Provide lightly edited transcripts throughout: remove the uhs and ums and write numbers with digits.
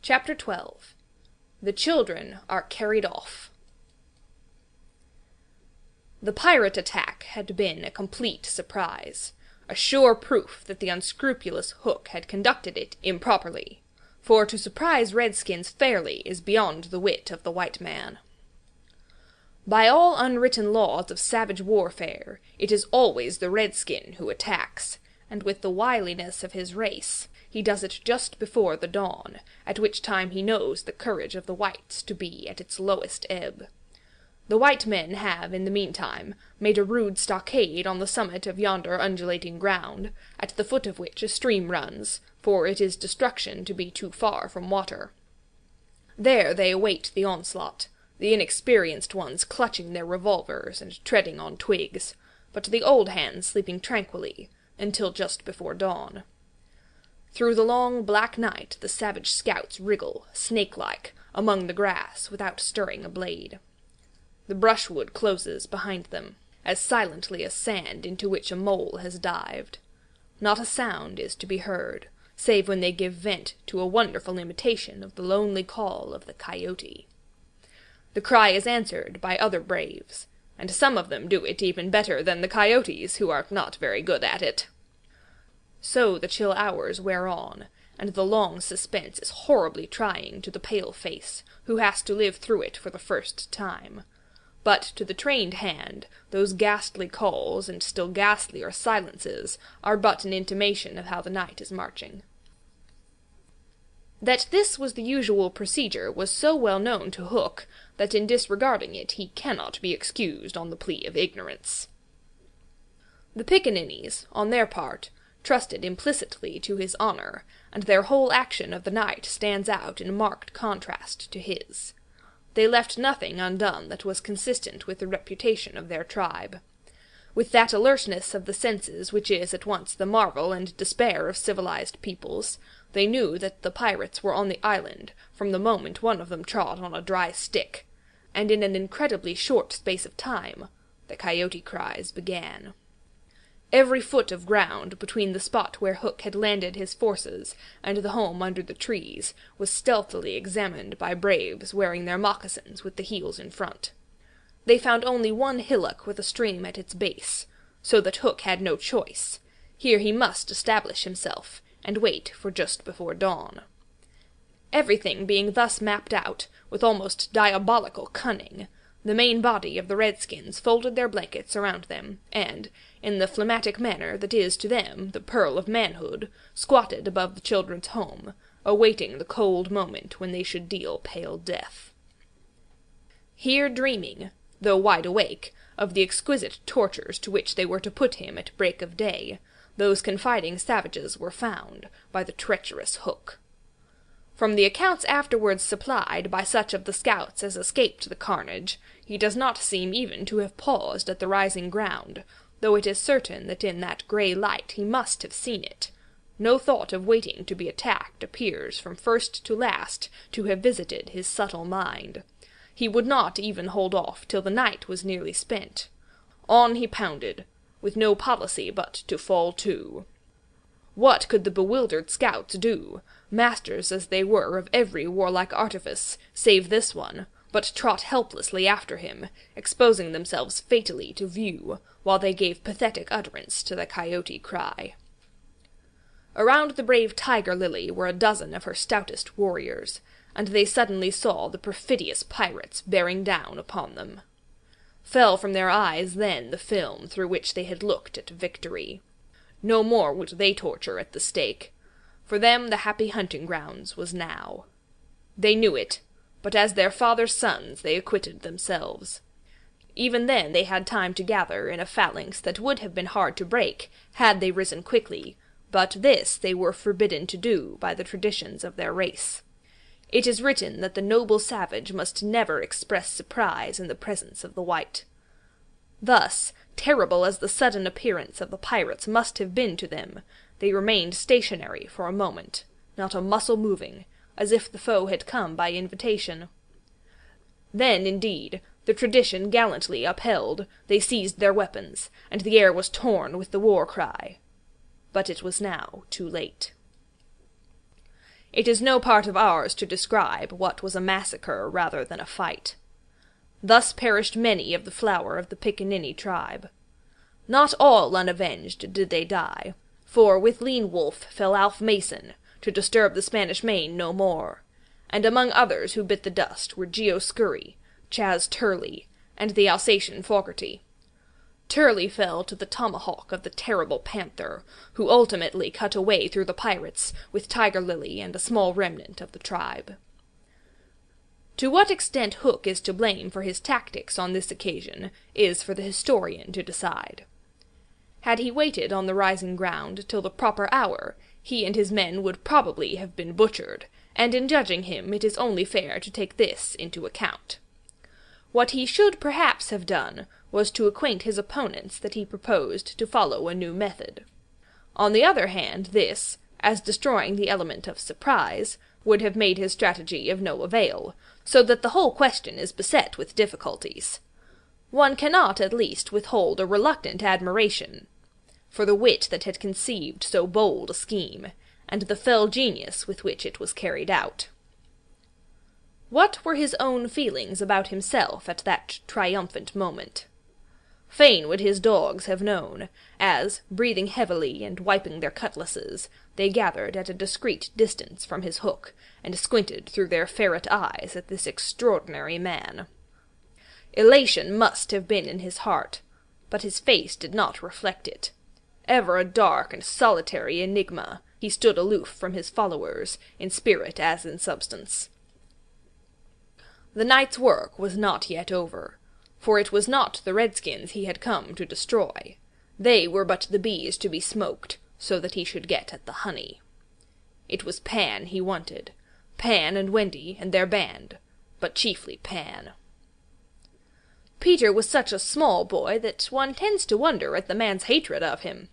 Chapter 12. The Children are Carried Off. The pirate attack had been a complete surprise, a sure proof that the unscrupulous Hook had conducted it improperly, for to surprise redskins fairly is beyond the wit of the white man. By all unwritten laws of savage warfare, it is always the redskin who attacks, and with the wiliness of his race, he does it just before the dawn, at which time he knows the courage of the whites to be at its lowest ebb. The white men have, in the meantime, made a rude stockade on the summit of yonder undulating ground, at the foot of which a stream runs, for it is destruction to be too far from water. There they await the onslaught, the inexperienced ones clutching their revolvers and treading on twigs, but the old hands sleeping tranquilly, until just before dawn. Through the long black night the savage scouts wriggle, snake-like, among the grass without stirring a blade. The brushwood closes behind them, as silently as sand into which a mole has dived. Not a sound is to be heard, save when they give vent to a wonderful imitation of the lonely call of the coyote. The cry is answered by other braves, and some of them do it even better than the coyotes, who are not very good at it. So the chill hours wear on, and the long suspense is horribly trying to the pale-face, who has to live through it for the first time. But to the trained hand, those ghastly calls and still ghastlier silences are but an intimation of how the night is marching. That this was the usual procedure was so well known to Hook, that in disregarding it he cannot be excused on the plea of ignorance. The pickaninnies, on their part, trusted implicitly to his honor, and their whole action of the night stands out in marked contrast to his. They left nothing undone that was consistent with the reputation of their tribe. With that alertness of the senses which is at once the marvel and despair of civilized peoples, they knew that the pirates were on the island from the moment one of them trod on a dry stick, and in an incredibly short space of time the coyote cries began. Every foot of ground between the spot where Hook had landed his forces and the home under the trees was stealthily examined by braves wearing their moccasins with the heels in front. They found only one hillock with a stream at its base, so that Hook had no choice. Here he must establish himself, and wait for just before dawn. Everything being thus mapped out, with almost diabolical cunning, the main body of the redskins folded their blankets around them, and, in the phlegmatic manner that is to them the pearl of manhood, squatted above the children's home, awaiting the cold moment when they should deal pale death. Here dreaming, though wide awake, of the exquisite tortures to which they were to put him at break of day, those confiding savages were found by the treacherous Hook. From the accounts afterwards supplied by such of the scouts as escaped the carnage, he does not seem even to have paused at the rising ground, though it is certain that in that grey light he must have seen it. No thought of waiting to be attacked appears from first to last to have visited his subtle mind. He would not even hold off till the night was nearly spent. On he pounded, with no policy but to fall to. What could the bewildered scouts do, masters as they were of every warlike artifice, save this one, but trot helplessly after him, exposing themselves fatally to view, while they gave pathetic utterance to the coyote cry. Around the brave tiger-lily were a dozen of her stoutest warriors, and they suddenly saw the perfidious pirates bearing down upon them. Fell from their eyes then the film through which they had looked at victory. No more would they torture at the stake. For them the happy hunting grounds was now. They knew it, but as their father's sons they acquitted themselves. Even then they had time to gather in a phalanx that would have been hard to break, had they risen quickly, but this they were forbidden to do by the traditions of their race. It is written that the noble savage must never express surprise in the presence of the white. Thus, terrible as the sudden appearance of the pirates must have been to them, they remained stationary for a moment, not a muscle moving, as if the foe had come by invitation. Then, indeed, the tradition gallantly upheld, they seized their weapons, and the air was torn with the war-cry. But it was now too late. It is no part of ours to describe what was a massacre rather than a fight. Thus perished many of the flower of the Pickaninny tribe. Not all unavenged did they die, for with Lean Wolf fell Alf Mason, to disturb the Spanish Main no more, and among others who bit the dust were Geo Scurry, Chas Turley, and the Alsatian Fogarty. Turley fell to the tomahawk of the terrible Panther, who ultimately cut a way through the pirates with Tiger Lily and a small remnant of the tribe. To what extent Hook is to blame for his tactics on this occasion is for the historian to decide. Had he waited on the rising ground till the proper hour, he and his men would probably have been butchered, and in judging him it is only fair to take this into account. What he should perhaps have done was to acquaint his opponents that he proposed to follow a new method. On the other hand, this, as destroying the element of surprise, would have made his strategy of no avail, so that the whole question is beset with difficulties. One cannot at least withhold a reluctant admiration for the wit that had conceived so bold a scheme, and the fell genius with which it was carried out. What were his own feelings about himself at that triumphant moment? Fain would his dogs have known, as, breathing heavily and wiping their cutlasses, they gathered at a discreet distance from his hook, and squinted through their ferret eyes at this extraordinary man. Elation must have been in his heart, but his face did not reflect it. Ever a dark and solitary enigma, he stood aloof from his followers, in spirit as in substance. The night's work was not yet over, for it was not the redskins he had come to destroy. They were but the bees to be smoked, so that he should get at the honey. It was Pan he wanted, Pan and Wendy and their band, but chiefly Pan. Peter was such a small boy that one tends to wonder at the man's hatred of him.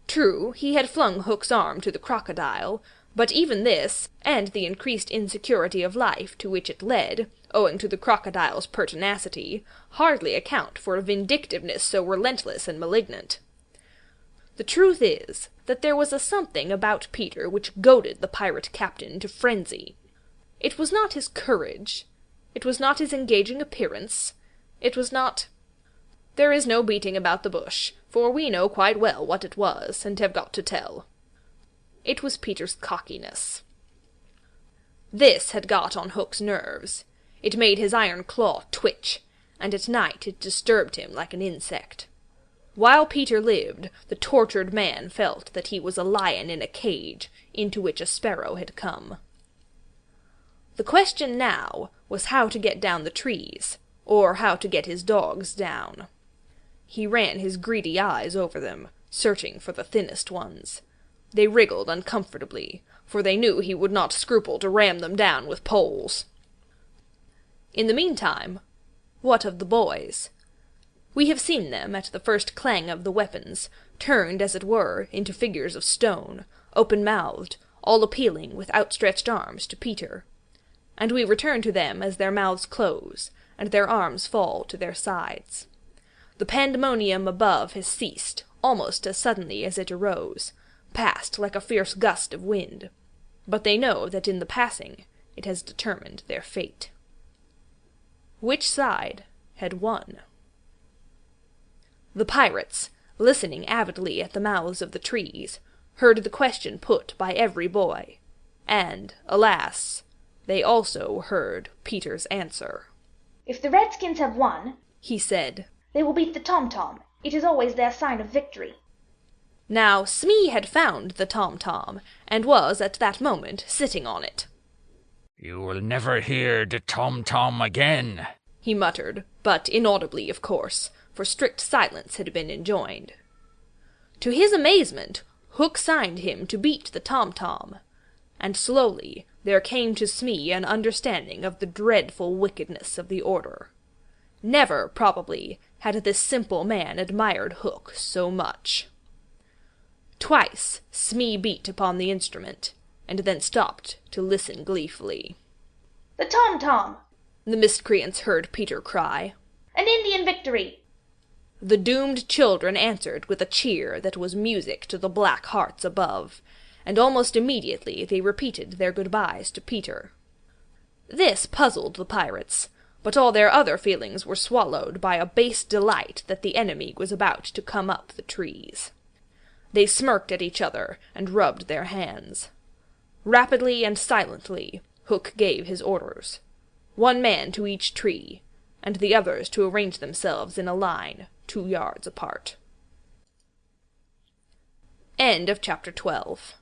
True, he had flung Hook's arm to the crocodile, but even this, and the increased insecurity of life to which it led, owing to the crocodile's pertinacity, hardly account for a vindictiveness so relentless and malignant. The truth is that there was a something about Peter which goaded the pirate captain to frenzy. It was not his courage, it was not his engaging appearance, it was not— There is no beating about the bush, for we know quite well what it was, and have got to tell. It was Peter's cockiness. This had got on Hook's nerves. It made his iron claw twitch, and at night it disturbed him like an insect. While Peter lived, the tortured man felt that he was a lion in a cage, into which a sparrow had come. The question now was how to get down the trees, or how to get his dogs down. He ran his greedy eyes over them, searching for the thinnest ones. They wriggled uncomfortably, for they knew he would not scruple to ram them down with poles. In the meantime, what of the boys? We have seen them, at the first clang of the weapons, turned, as it were, into figures of stone, open-mouthed, all appealing with outstretched arms to Peter. And we return to them as their mouths close, and their arms fall to their sides. The pandemonium above has ceased, almost as suddenly as it arose, passed like a fierce gust of wind, but they know that in the passing it has determined their fate. Which side had won? The pirates, listening avidly at the mouths of the trees, heard the question put by every boy, and, alas, they also heard Peter's answer. "If the redskins have won," he said, "they will beat the tom-tom. It is always their sign of victory." Now Smee had found the tom-tom, and was at that moment sitting on it. "You will never hear the tom-tom again," he muttered, but inaudibly, of course, for strict silence had been enjoined. To his amazement, Hook signed him to beat the tom-tom, and slowly there came to Smee an understanding of the dreadful wickedness of the order. Never, probably, had this simple man admired Hook so much. Twice Smee beat upon the instrument, and then stopped to listen gleefully. "The tom-tom!" the miscreants heard Peter cry. "An Indian victory!" The doomed children answered with a cheer that was music to the black hearts above, and almost immediately they repeated their goodbyes to Peter. This puzzled the pirates, but all their other feelings were swallowed by a base delight that the enemy was about to come up the trees. They smirked at each other and rubbed their hands. Rapidly and silently, Hook gave his orders. 1 man to each tree, and the others to arrange themselves in a line 2 yards apart. End of chapter 12.